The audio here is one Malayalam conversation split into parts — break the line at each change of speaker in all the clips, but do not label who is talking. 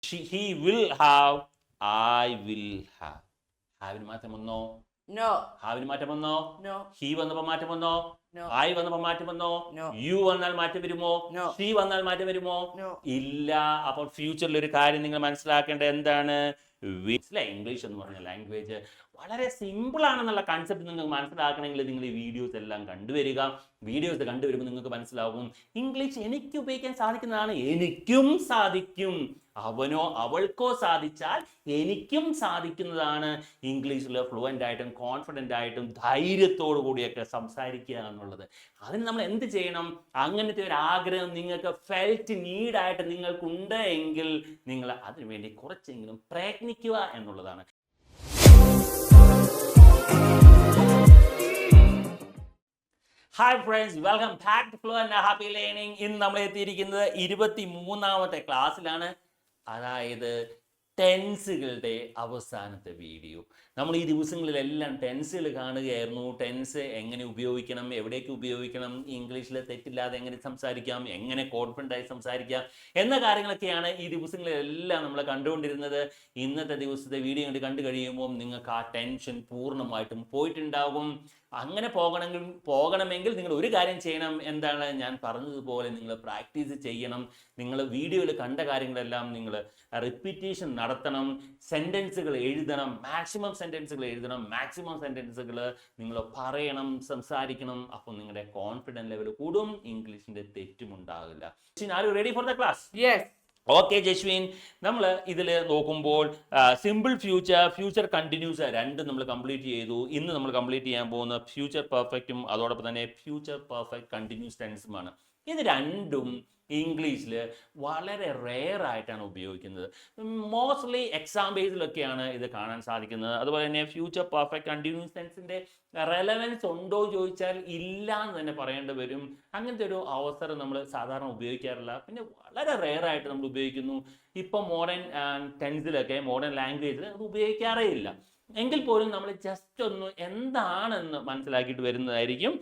he will have, I will have. ഹാവിന് മാറ്റം വന്നോ?
No.
ഹാവിന് മാറ്റം വന്നോ?
No.
ഹി വന്നപ്പോ മാറ്റം വന്നോ?
No.
ഐ വന്നപ്പോ മാറ്റം വന്നോ?
No.
യു വന്നാൽ മാറ്റം വരുമോ?
No.
ഷീ വന്നാൽ മാറ്റം വരുമോ?
No.
ഇല്ല. അപ്പോൾ ഫ്യൂച്ചറിൽ ഒരു കാര്യം നിങ്ങൾ മനസ്സിലാക്കേണ്ടത് എന്താണ്? ഇംഗ്ലീഷ് എന്ന് പറഞ്ഞ ലാംഗ്വേജ് വളരെ സിമ്പിൾ ആണെന്നുള്ള കൺസെപ്റ്റ് നിങ്ങൾക്ക് മനസ്സിലാക്കണമെങ്കിൽ നിങ്ങൾ ഈ വീഡിയോസ് എല്ലാം കണ്ടുവരിക. വീഡിയോസ് കണ്ടുവരുമ്പോൾ നിങ്ങൾക്ക് മനസ്സിലാവും ഇംഗ്ലീഷ് എനിക്ക് ഉപയോഗിക്കാൻ സാധിക്കുന്നതാണ്. എനിക്കും സാധിക്കും. അവനോ അവൾക്കോ സാധിച്ചാൽ എനിക്കും സാധിക്കുന്നതാണ് ഇംഗ്ലീഷിൽ ഫ്ലുവൻ്റ് ആയിട്ടും കോൺഫിഡൻ്റ് ആയിട്ടും ധൈര്യത്തോടു കൂടിയൊക്കെ സംസാരിക്കുക എന്നുള്ളത്. അതിന് നമ്മൾ എന്ത് ചെയ്യണം? അങ്ങനത്തെ ഒരു ആഗ്രഹം നിങ്ങൾക്ക് ഫെൽറ്റ് നീഡായിട്ട് നിങ്ങൾക്കുണ്ട് എങ്കിൽ നിങ്ങൾ അതിനുവേണ്ടി കുറച്ചെങ്കിലും പ്രയത്നിക്കുക എന്നുള്ളതാണ്. Hi friends, welcome back to Fluent Happy Learning. ഇന്ന് നമ്മൾ എത്തിയിരിക്കുന്നത് 23ാമത്തെ ക്ലാസ്സിലാണ്. അതായത് ടെൻസുകളുടെ അവസാനത്തെ വീഡിയോ. നമ്മൾ ഈ ദിവസങ്ങളിലെല്ലാം ടെൻസുകൾ കാണുകയായിരുന്നു. ടെൻസ് എങ്ങനെ ഉപയോഗിക്കണം, എവിടേക്ക് ഉപയോഗിക്കണം, ഇംഗ്ലീഷിൽ തെറ്റില്ലാതെ എങ്ങനെ സംസാരിക്കാം, എങ്ങനെ കോൺഫിഡൻ്റ് ആയി സംസാരിക്കാം എന്ന കാര്യങ്ങളൊക്കെയാണ് ഈ ദിവസങ്ങളിലെല്ലാം നമ്മൾ കണ്ടുകൊണ്ടിരുന്നത്. ഇന്നത്തെ ദിവസത്തെ വീഡിയോ കണ്ടു കഴിയുമ്പോൾ നിങ്ങൾക്ക് ആ ടെൻഷൻ പൂർണ്ണമായിട്ടും പോയിട്ടുണ്ടാകും. അങ്ങനെ പോകണമെങ്കിൽ നിങ്ങൾ ഒരു കാര്യം ചെയ്യണം. എന്താണ്? ഞാൻ പറഞ്ഞതുപോലെ നിങ്ങൾ പ്രാക്ടീസ് ചെയ്യണം. നിങ്ങൾ വീഡിയോയിൽ കണ്ട കാര്യങ്ങളെല്ലാം നിങ്ങൾ റിപ്പീറ്റേഷൻ നടത്തണം. സെൻറ്റൻസുകൾ എഴുതണം. മാക്സിമം സെൻറ്റൻസുകൾ എഴുതണം. മാക്സിമം സെൻറ്റൻസുകൾ നിങ്ങൾ പറയണം, സംസാരിക്കണം. അപ്പോൾ നിങ്ങളുടെ കോൺഫിഡൻസ് ലെവൽ കൂടും. ഇംഗ്ലീഷിൻ്റെ തെറ്റും ഉണ്ടാകില്ല. Are you ready for the class?
Yes.
Okay Jaswin, നമ്മൾ ഇതിൽ നോക്കുമ്പോൾ സിമ്പിൾ ഫ്യൂച്ചർ കണ്ടിന്യൂസ് രണ്ടും നമ്മൾ കംപ്ലീറ്റ് ചെയ്തു. ഇന്ന് നമ്മൾ കംപ്ലീറ്റ് ചെയ്യാൻ പോകുന്ന ഫ്യൂച്ചർ പെർഫെക്റ്റും അതോടൊപ്പം തന്നെ ഫ്യൂച്ചർ പെർഫെക്റ്റ് കണ്ടിന്യൂസ് ടെൻസുമാണ്. ഇത് രണ്ടും ഇംഗ്ലീഷിൽ വളരെ റെയർ ആയിട്ടാണ് ഉപയോഗിക്കുന്നത്. മോസ്റ്റ്ലി എക്സാം ബേസിലൊക്കെയാണ് ഇത് കാണാൻ സാധിക്കുന്നത്. അതുപോലെ തന്നെ ഫ്യൂച്ചർ പെർഫെക്റ്റ് കണ്ടിന്യൂസ് ടെൻസിൻ്റെ റെലവൻസ് ഉണ്ടോ ചോദിച്ചാൽ ഇല്ല എന്ന് തന്നെ പറയേണ്ടി വരും. അങ്ങനത്തെ ഒരു അവസരം നമ്മൾ സാധാരണ ഉപയോഗിക്കാറില്ല. പിന്നെ വളരെ റെയർ ആയിട്ട് നമ്മൾ ഉപയോഗിക്കുന്നു. ഇപ്പോൾ മോഡേൺ ടെൻസിലൊക്കെ മോഡേൺ ലാംഗ്വേജിൽ അത് ഉപയോഗിക്കാറേ ഇല്ല. എങ്കിൽ പോലും നമ്മൾ ജസ്റ്റ് ഒന്ന് എന്താണെന്ന് മനസ്സിലാക്കിയിട്ട് വരുന്നതായിരിക്കും.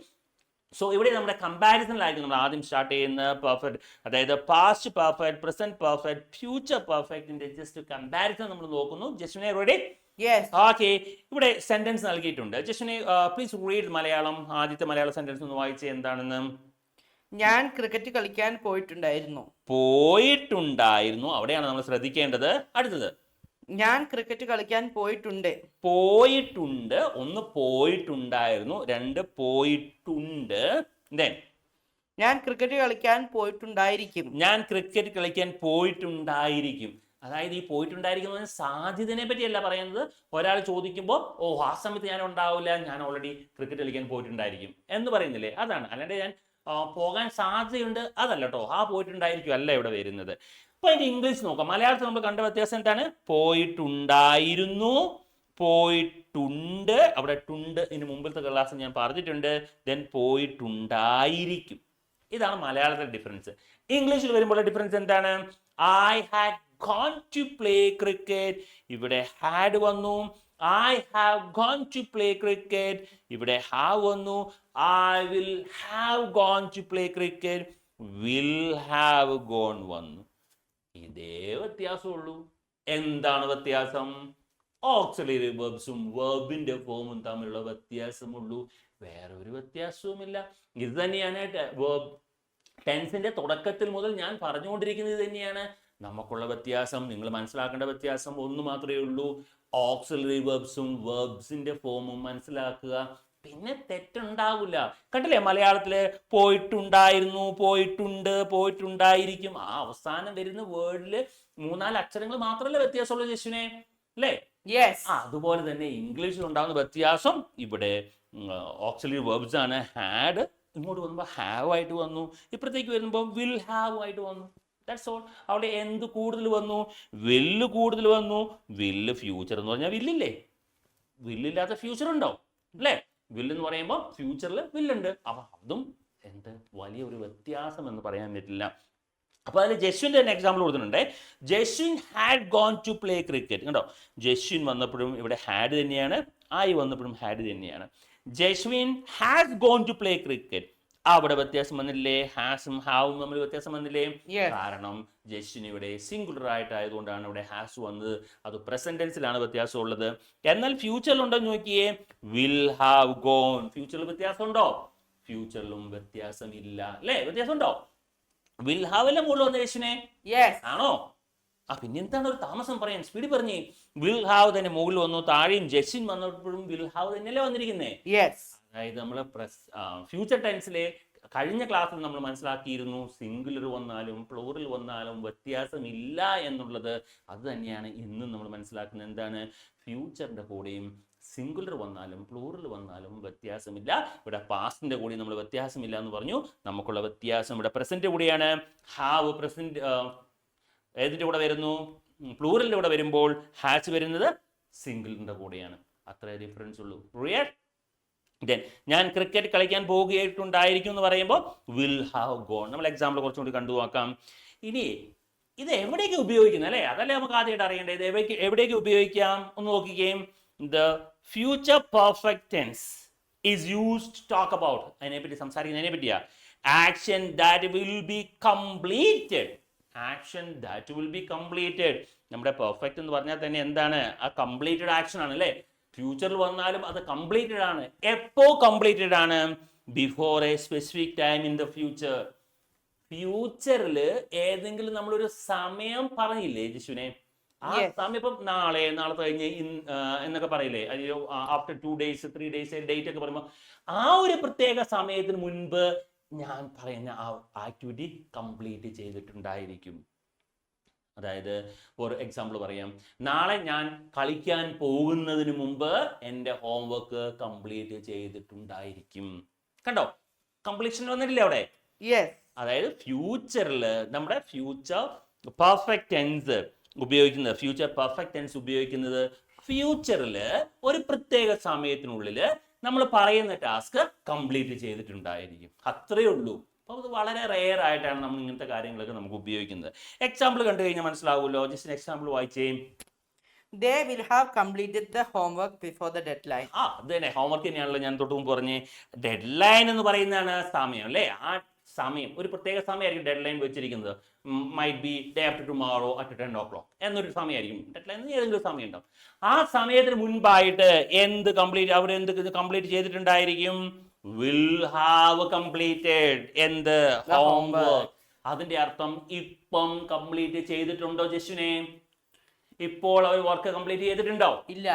സോ ഇവിടെ നമ്മുടെ കമ്പാരിസണിലായിരിക്കും നമ്മൾ ആദ്യം സ്റ്റാർട്ട് ചെയ്യുന്ന പെർഫെക്റ്റ്, അതായത് past perfect, present perfect, future പെർഫെക്റ്റിന്റെ ജസ്റ്റ് കമ്പാരിസൺ നമ്മൾ നോക്കുന്നു. ജസ്റ്റിനെ റെഡി?
Yes.
ഓക്കെ, ഇവിടെ സെന്റൻസ് നൽകിയിട്ടുണ്ട്. ജസ്റ്റിനെ പ്ലീസ് റീഡ് മലയാളം. ആദ്യത്തെ മലയാള സെന്റൻസ് ഒന്ന് വായിച്ച് എന്താണെന്ന്.
ഞാൻ ക്രിക്കറ്റ് കളിക്കാൻ പോയിട്ടുണ്ടായിരുന്നു.
അവിടെയാണ് നമ്മൾ ശ്രദ്ധിക്കേണ്ടത്. അടുത്തത്,
ഞാൻ ക്രിക്കറ്റ് കളിക്കാൻ പോയിട്ടുണ്ട്.
ഒന്ന് പോയിട്ടുണ്ടായിരുന്നു, രണ്ട് പോയിട്ടുണ്ട്. Then
ഞാൻ ക്രിക്കറ്റ് കളിക്കാൻ പോയിട്ടുണ്ടായിരിക്കും.
അതായത് ഈ പോയിട്ടുണ്ടായിരിക്കും സാധ്യതയെ പറ്റിയല്ല പറയുന്നത്. ഒരാൾ ചോദിക്കുമ്പോൾ ആ സമയത്ത് ഞാൻ ഉണ്ടാവില്ല, ഞാൻ ഓൾറെഡി ക്രിക്കറ്റ് കളിക്കാൻ പോയിട്ടുണ്ടായിരിക്കും എന്ന് പറയുന്നില്ലേ, അതാണ്. അല്ലാണ്ട് ഞാൻ പോകാൻ സാധ്യതയുണ്ട് അതല്ല കേട്ടോ. ആ പോയിട്ടുണ്ടായിരിക്കും അല്ല ഇവിടെ വരുന്നത്. അപ്പോൾ അതിൻ്റെ ഇംഗ്ലീഷ് നോക്കാം. മലയാളത്തിൽ നമ്മൾ കണ്ട വ്യത്യാസം എന്താണ്? പോയിട്ടുണ്ടായിരുന്നു, പോയിട്ടുണ്ട്. അവിടെ ടുണ്ട് ഇതിന് മുമ്പിലത്തെ ക്ലാസ് ഞാൻ പറഞ്ഞിട്ടുണ്ട്. ദെൻ പോയിട്ടുണ്ടായിരിക്കും. ഇതാണ് മലയാളത്തിലെ ഡിഫറൻസ്. ഇംഗ്ലീഷിൽ വരുമ്പോൾ ഡിഫറൻസ് എന്താണ്? I had gone to play cricket. ഇവിടെ had വന്നു. I have gone to play cricket. ഇവിടെ have വന്നു. I will have gone to play cricket. will have gone വന്നു. ഇതേ വ്യത്യാസമുള്ളൂ. എന്താണ് വ്യത്യാസം? ഓക്സിലറി വെർബ്സും വെർബിന്റെ ഫോമും തമ്മിലുള്ള വ്യത്യാസമുള്ളൂ. വേറെ ഒരു വ്യത്യാസവുമില്ല. ഇത് തന്നെയാണ് വെർബ് ടെൻസിന്റെ തുടക്കത്തിൽ മുതൽ ഞാൻ പറഞ്ഞുകൊണ്ടിരിക്കുന്നത് തന്നെയാണ്. നമുക്കുള്ള വ്യത്യാസം, നിങ്ങൾ മനസ്സിലാക്കേണ്ട വ്യത്യാസം ഒന്ന് മാത്രമേ ഉള്ളൂ. ഓക്സിലറി വെർബ്സും വെർബ്സിന്റെ ഫോമും മനസ്സിലാക്കുക. പിന്നെ തെറ്റുണ്ടാവില്ല. കണ്ടില്ലേ, മലയാളത്തില് പോയിട്ടുണ്ടായിരുന്നു, പോയിട്ടുണ്ട്, പോയിട്ടുണ്ടായിരിക്കും. ആ അവസാനം വരുന്ന വേർഡില് 3-4 അക്ഷരങ്ങൾ മാത്രമല്ലേ വ്യത്യാസമുള്ളൂ ജസ്വിനെ, അല്ലേ?
യെസ്.
അതുപോലെ തന്നെ ഇംഗ്ലീഷിൽ ഉണ്ടാകുന്ന വ്യത്യാസം ഇവിടെ ഓക്സിലറി വെർബ്സ് ആണ്. ഹാഡ് ഇങ്ങോട്ട് വന്നുമ്പോൾ ഹാവ് ആയിട്ട് വന്നു, ഇപ്പുറത്തേക്ക് വരുമ്പോൾ വിൽ ഹാവ് ആയിട്ട് വന്നു. That's all. അവിടെ എന്ത് കൂടുതൽ വന്നു? വില്ല് കൂടുതൽ വന്നു. വില്ല് ഫ്യൂച്ചർ എന്ന് പറഞ്ഞാൽ വില്ലില്ലേ? വില്ലില്ലാത്ത ഫ്യൂച്ചർ ഉണ്ടോ? അല്ലേ? വില്ലെന്ന് പറയുമ്പോൾ ഫ്യൂച്ചറിൽ വില്ലുണ്ട്. അപ്പം അതും എന്ത് വലിയ ഒരു വ്യത്യാസം എന്ന് പറയാൻ പറ്റില്ല. അപ്പോൾ അതിൽ ജസ്വിൻ്റെ തന്നെ എക്സാമ്പിൾ കൊടുത്തിട്ടുണ്ട്. Jeshwin had gone to play cricket. കണ്ടോ, ജസ്വിൻ വന്നപ്പോഴും ഇവിടെ ഹാഡ് തന്നെയാണ്, ആയി വന്നപ്പോഴും ഹാഡ് തന്നെയാണ്. Jeshwin has gone to play cricket. അവിടെ വ്യത്യാസം വന്നില്ലേ? ഹാസും ഹാവും തമ്മിൽ വ്യത്യാസം വന്നില്ലേ?
Yes.
കാരണം ജസ്റ്റിന് ഇവിടെ സിംഗുലർ ആയിട്ടായതുകൊണ്ടാണ് ഇവിടെ ഹാസ് വന്നത്. അത് പ്രസന്റ് ടെൻസിലാണ് വ്യത്യാസം ഉള്ളത്. എന്നാൽ ഫ്യൂച്ചറിൽ ഉണ്ടോ നോക്കിയേ, വിൽ ഹാവ് ഗോൺ. ഫ്യൂച്ചറിൽ വ്യത്യാസം ഉണ്ടോ? ഫ്യൂച്ചറിലും വ്യത്യാസമില്ല അല്ലേ? വ്യത്യാസം ഉണ്ടോ? വിൽ ഹാവ് അല്ലേ മുകളിൽ വന്ന ജസ്റ്റിനെ?
Yes.
ആണോ? പിന്നെ എന്താണ് ഒരു താമസം പറയാൻ? സ്പീഡ് പറഞ്ഞേ. വിൽ ഹാവ് തന്നെ മുകളിൽ വന്നു, താഴെയും ജസ്റ്റിൻ വന്നപ്പോഴും വിൽ ഹാവ് തന്നെയല്ലേ വന്നിരിക്കുന്നേ?
Yes.
അതായത് നമ്മൾ ഫ്യൂച്ചർ ടെൻസിലെ കഴിഞ്ഞ ക്ലാസ്സിൽ നമ്മൾ മനസ്സിലാക്കിയിരുന്നു, സിംഗുലർ വന്നാലും പ്ലൂറൽ വന്നാലും വ്യത്യാസമില്ല എന്നുള്ളത്. അത് തന്നെയാണ് ഇന്നും നമ്മൾ മനസ്സിലാക്കുന്നത്. എന്താണ്? ഫ്യൂച്ചറിന്റെ കൂടെയും സിംഗുലർ വന്നാലും പ്ലൂറൽ വന്നാലും വ്യത്യാസമില്ല. ഇവിടെ പാസ്റ്റിന്റെ കൂടെ നമ്മൾ വ്യത്യാസമില്ല എന്ന് പറഞ്ഞു. നമുക്കുള്ള വ്യത്യാസം ഇവിടെ പ്രസന്റ് കൂടിയാണ്. ഹാവ് പ്രസന്റ് ഏതിന്റെ കൂടെ വരുന്നു? പ്ലൂറലിന്റെ കൂടെ വരുമ്പോൾ ഹാച്ച് വരുന്നത് സിംഗിളിന്റെ കൂടെയാണ്. അത്രേ ഡിഫറൻസ് ഉള്ളൂ. ക്ലിയർ? ഞാൻ ക്രിക്കറ്റ് കളിക്കാൻ പോവുകയായിട്ടുണ്ടായിരിക്കും എന്ന് പറയുമ്പോൾ വിൽ ഹാവ് ഗോൺ. നമ്മൾ എക്സാമ്പിൾ കുറച്ചുകൂടി കണ്ടു നോക്കാം. ഇനി ഇത് എവിടേക്ക് ഉപയോഗിക്കുന്നത് അല്ലേ? അതല്ലേ നമുക്ക് ആദ്യമായിട്ട് അറിയേണ്ടത്. എവിടേക്ക് ഉപയോഗിക്കാം ഒന്ന് നോക്കിക്കേ. The future perfect tense is used to talk about. അതിനെപ്പറ്റി സംസാരിക്കുന്നതിനെ പറ്റിയാ. Action that will be completed. Action that will be completed. നമ്മുടെ പെർഫെക്റ്റ് എന്ന് പറഞ്ഞാൽ തന്നെ എന്താണ്? ആ കംപ്ലീറ്റഡ് ആക്ഷൻ ആണ് അല്ലേ? ഫ്യൂച്ചറിൽ വന്നാലും അത് കംപ്ലീറ്റഡ് ആണ്. എപ്പോ കംപ്ലീറ്റഡ് ആണ്? Before A specific time in the future. ഫ്യൂച്ചറിൽ ഏതെങ്കിലും നമ്മളൊരു സമയം പറഞ്ഞില്ലേ ജിഷുവിനെ? ആ സമയം ഇപ്പം നാളെ കഴിഞ്ഞ് എന്നൊക്കെ പറയില്ലേ? അയ്യോ ആഫ്റ്റർ 2 days 3 days ഡേറ്റ് ഒക്കെ പറയുമ്പോൾ ആ ഒരു പ്രത്യേക സമയത്തിന് മുൻപ് ഞാൻ പറയുന്ന ആ ആക്ടിവിറ്റി കംപ്ലീറ്റ് ചെയ്തിട്ടുണ്ടായിരിക്കും. അതായത് ഫോർ എക്സാമ്പിൾ പറയാം, നാളെ ഞാൻ കളിക്കാൻ പോകുന്നതിന് മുമ്പ് എൻ്റെ ഹോംവർക്ക് കംപ്ലീറ്റ് ചെയ്തിട്ടുണ്ടായിരിക്കും. കണ്ടോ? കംപ്ലീഷൻ വന്നിട്ടില്ലേ അവിടെ? അതായത് ഫ്യൂച്ചറിൽ നമ്മുടെ ഫ്യൂച്ചർ പെർഫെക്റ്റ് ടെൻസ് ഉപയോഗിക്കുന്നത്, ഫ്യൂച്ചറിൽ ഒരു പ്രത്യേക സമയത്തിനുള്ളിൽ നമ്മൾ പറയുന്ന ടാസ്ക് കംപ്ലീറ്റ് ചെയ്തിട്ടുണ്ടായിരിക്കും. അത്രയേ ഉള്ളൂ. അപ്പോൾ അത് വളരെ റെയർ ആയിട്ടാണ് നമ്മൾ ഇങ്ങനത്തെ കാര്യങ്ങളൊക്കെ നമുക്ക് ഉപയോഗിക്കുന്നത്. എക്സാമ്പിൾ കണ്ടു കഴിഞ്ഞാൽ മനസ്സിലാവുമല്ലോ. ജസ്റ്റ് എക്സാമ്പിൾ വായിച്ചേ.
They will have completed the homework before the deadline.
അത് തന്നെ ഹോംവർക്ക് തന്നെയാണല്ലോ ഞാൻ തൊട്ട് മുമ്പ് പറഞ്ഞ്. ഡെഡ് ലൈൻ എന്ന് പറയുന്നതാണ് സമയം അല്ലേ? ആ സമയം ഒരു പ്രത്യേക സമയമായിരിക്കും ഡെഡ് ലൈൻ വെച്ചിരിക്കുന്നത്. Might be day after tomorrow at 10 o'clock എന്നൊരു സമയമായിരിക്കും. ഡെഡ് ലൈൻ ഏതെങ്കിലും സമയം ഉണ്ടാവും. ആ സമയത്തിന് മുൻപായിട്ട് എന്ത് കംപ്ലീറ്റ് ചെയ്തിട്ടുണ്ടായിരിക്കും? വിൽ ഹാവ് കംപ്ലീറ്റഡ് എന്ത്? ഹോംവർക്ക്. അതിന്റെ അർത്ഥം ഇപ്പം കംപ്ലീറ്റ് ചെയ്തിട്ടുണ്ടോ ജസ്റ്റിനെ? ഇപ്പോൾ അവർ വർക്ക് കംപ്ലീറ്റ് ചെയ്തിട്ടുണ്ടോ?
ഇല്ല.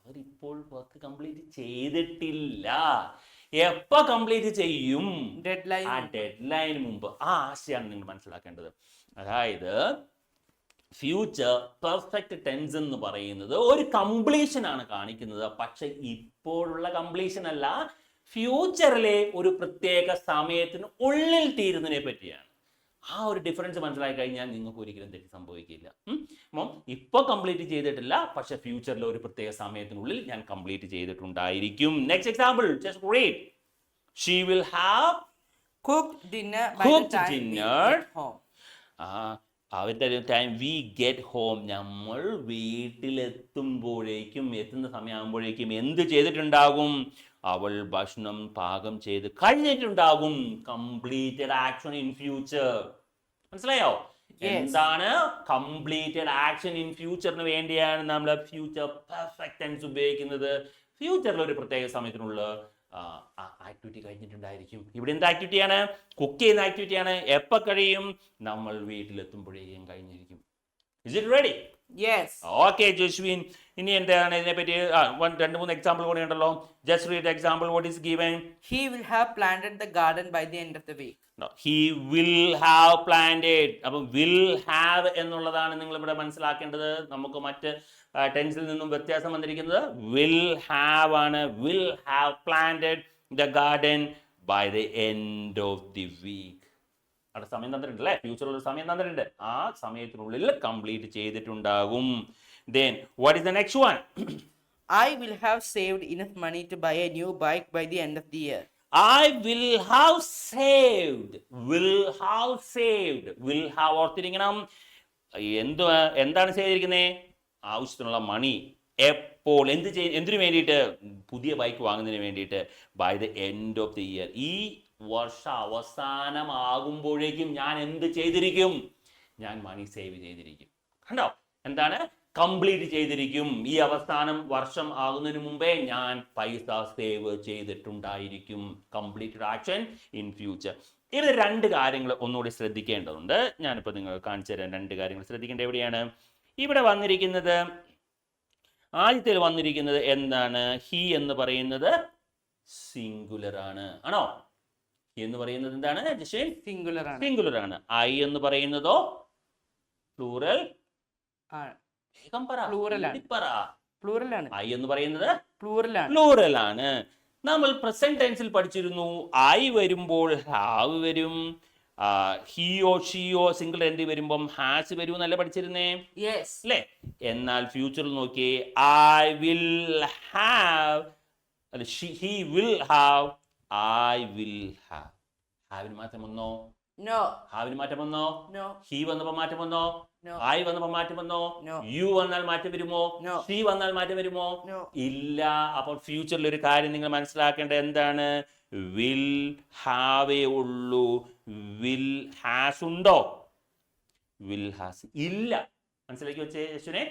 അവരിപ്പോൾ വർക്ക് കംപ്ലീറ്റ് ചെയ്തിട്ടില്ല. എപ്പോ കംപ്ലീറ്റ് ചെയ്യും? ആ ഡെഡ് ലൈന് മുമ്പ്. ആ ആശയാണ് നിങ്ങൾ മനസ്സിലാക്കേണ്ടത്. അതായത് ഫ്യൂച്ചർ പെർഫെക്റ്റ് ടെൻസ് എന്ന് പറയുന്നത് ഒരു കംപ്ലീഷൻ ആണ് കാണിക്കുന്നത്. പക്ഷെ ഇപ്പോഴുള്ള കംപ്ലീഷൻ അല്ല, ഫ്യൂച്ചറിലെ ഒരു പ്രത്യേക സമയത്തിന് ഉള്ളിൽ തീരുന്നതിനെ പറ്റിയാണ്. ആ ഒരു ഡിഫറൻസ് മനസ്സിലാക്കി കഴിഞ്ഞാൽ നിങ്ങൾക്ക് ഒരിക്കലും തെറ്റ് സംഭവിക്കില്ല. അപ്പം ഇപ്പോൾ കംപ്ലീറ്റ് ചെയ്തിട്ടില്ല, പക്ഷെ ഫ്യൂച്ചറിലെ ഒരു പ്രത്യേക സമയത്തിനുള്ളിൽ ഞാൻ കംപ്ലീറ്റ് ചെയ്തിട്ടുണ്ടായിരിക്കും. Next example, just read. She will have
cooked dinner by the time we get home.
അവരുടെ ടൈം വി ഗെറ്റ് ഹോം. നമ്മൾ വീട്ടിലെത്തുമ്പോഴേക്കും, എത്തുന്ന സമയമാകുമ്പോഴേക്കും എന്ത് ചെയ്തിട്ടുണ്ടാകും? അവൾ ഭക്ഷണം പാകം ചെയ്ത് കഴിഞ്ഞിട്ടുണ്ടാകും. Completed action in future. മനസ്സിലായോ? എന്താണ് കംപ്ലീറ്റഡ് ആക്ഷൻ ഇൻ ഫ്യൂച്ചറിന് വേണ്ടിയാണ് നമ്മൾ ഫ്യൂച്ചർ പെർഫെക്റ്റ് ടെൻസ് ഉപയോഗിക്കുന്നത്. ഫ്യൂച്ചറിൽ ഒരു പ്രത്യേക സമയത്തിനുള്ള ആക്ടിവിറ്റി കഴിഞ്ഞിട്ടുണ്ടായിരിക്കും. ഇവിടെ എന്ത് ആക്ടിവിറ്റിയാണ്? കുക്ക് ചെയ്യുന്ന ആക്ടിവിറ്റിയാണ്. എപ്പോൾ കഴിയും? നമ്മൾ വീട്ടിലെത്തുമ്പോഴേക്കും കഴിഞ്ഞിരിക്കും. Is it ready?
Yes.
Okay, Joshwin. ഇനി എന്താണ് ഇതിനെപ്പറ്റി? 2-3 എക്സാമ്പിൾ കൂടെ ഉണ്ടല്ലോ. Just read the example. What is given?
He will have planted the garden by the end of the week.
No, he will have planted. അപ്പം will have എന്നുള്ളതാണ് നിങ്ങൾ ഇവിടെ മനസ്സിലാക്കേണ്ടത്. നമുക്ക് മറ്റ് ടെൻസിൽ നിന്നും വ്യത്യാസം വന്നിരിക്കുന്നത് will have ആണ്. Will have planted the garden by the end of the week. അവിടെ സമയം തന്നിട്ടുണ്ട് അല്ലേ? ഫ്യൂച്ചറിൽ ഒരു സമയം തന്നിട്ടുണ്ട്. ആ സമയത്തിനുള്ളിൽ കംപ്ലീറ്റ് ചെയ്തിട്ടുണ്ടാകും. Then what is the next one?
I will have saved enough money to buy a new bike by the end of the year.
I will have saved. Will have saved. Will have ഓർത്തിരിക്കണം. എന്താണ് ചെയ്തിരിക്കുന്നത്? ആവശ്യത്തിനുള്ള മണി എപ്പോൾ എന്തിനു വേണ്ടിയിട്ട്? പുതിയ ബൈക്ക് വാങ്ങുന്നതിന് വേണ്ടിയിട്ട്. By the end of the year. ഈ വർഷ അവസാനമാകുമ്പോഴേക്കും ഞാൻ എന്ത് ചെയ്തിരിക്കും? ഞാൻ മണി സേവ് ചെയ്തിരിക്കും. കണ്ടോ? എന്താണ്? കംപ്ലീറ്റ് ചെയ്തിരിക്കും. ഈ അവസാനം വർഷം ആകുന്നതിന് മുമ്പേ ഞാൻ പൈസ സേവ് ചെയ്തിട്ടുണ്ടായിരിക്കും. Completed action in future. ഇവിടെ രണ്ട് കാര്യങ്ങൾ ഒന്നുകൂടി ശ്രദ്ധിക്കേണ്ടതുണ്ട്. ഞാനിപ്പോൾ നിങ്ങൾക്ക് കാണിച്ചു തരാം. രണ്ട് കാര്യങ്ങൾ ശ്രദ്ധിക്കേണ്ടത് എവിടെയാണ്? ഇവിടെ വന്നിരിക്കുന്നത്, ആദ്യത്തിൽ വന്നിരിക്കുന്നത് എന്താണ്? ഹി എന്ന് പറയുന്നത് സിംഗുലർ ആണ്. ആണോ? ഹി എന്ന് പറയുന്നത് എന്താണ്?
സിംഗുലർ ആണ്.
സിംഗുലർ ആണ്. ഐ എന്ന് പറയുന്നതോ പ്ലൂറൽ? വേഗം പറ.
Plural ആണ്.
പറ.
പ്ലൂറൽ ആണ്.
ഐ എന്ന് പറയുന്നത്
പ്ലൂറൽ ആണ്.
പ്ലൂറൽ ആണ്. നമ്മൾ പ്രസന്റ് ടെൻസിൽ പഠിച്ചിരുന്നു, ഐ വരുമ്പോൾ ഹാവ് വരും, ഹിയോ ഷിയോ സിംഗിൾ എൻട്രി വരുമ്പം ഹാസ് വരും എന്നല്ല പഠിച്ചിരുന്നേ?
യെസ്.
അല്ലേ? എന്നാൽ ഫ്യൂച്ചറിൽ നോക്കിയേ, ഐ വിൽ ഹാവ്, അല്ല he will have, I will have. ഹാവിന് മാറ്റം വന്നോ?
നോ.
ഹാവിന് മാറ്റം വന്നോ?
നോ.
ഹി വന്നപ്പോ മാറ്റം വന്നോ?
നോ.
ഐ വന്നപ്പോ മാറ്റം വന്നോ?
നോ.
യു വന്നാൽ മാറ്റം വരുമോ?
നോ.
ഷീ വന്നാൽ മാറ്റം വരുമോ?
നോ.
ഇല്ല. അപ്പോൾ ഫ്യൂച്ചറിൽ ഒരു കാര്യം നിങ്ങൾ മനസ്സിലാക്കേണ്ടത് എന്താണ്? വിൽ ഹാവേ ഉള്ളൂ. വിൽ ഹാസ് ഉണ്ടോ? വിൽ ഹാസ് ഇല്ല. മനസ്സിലാക്കി വെച്ചേ യേശുനെ.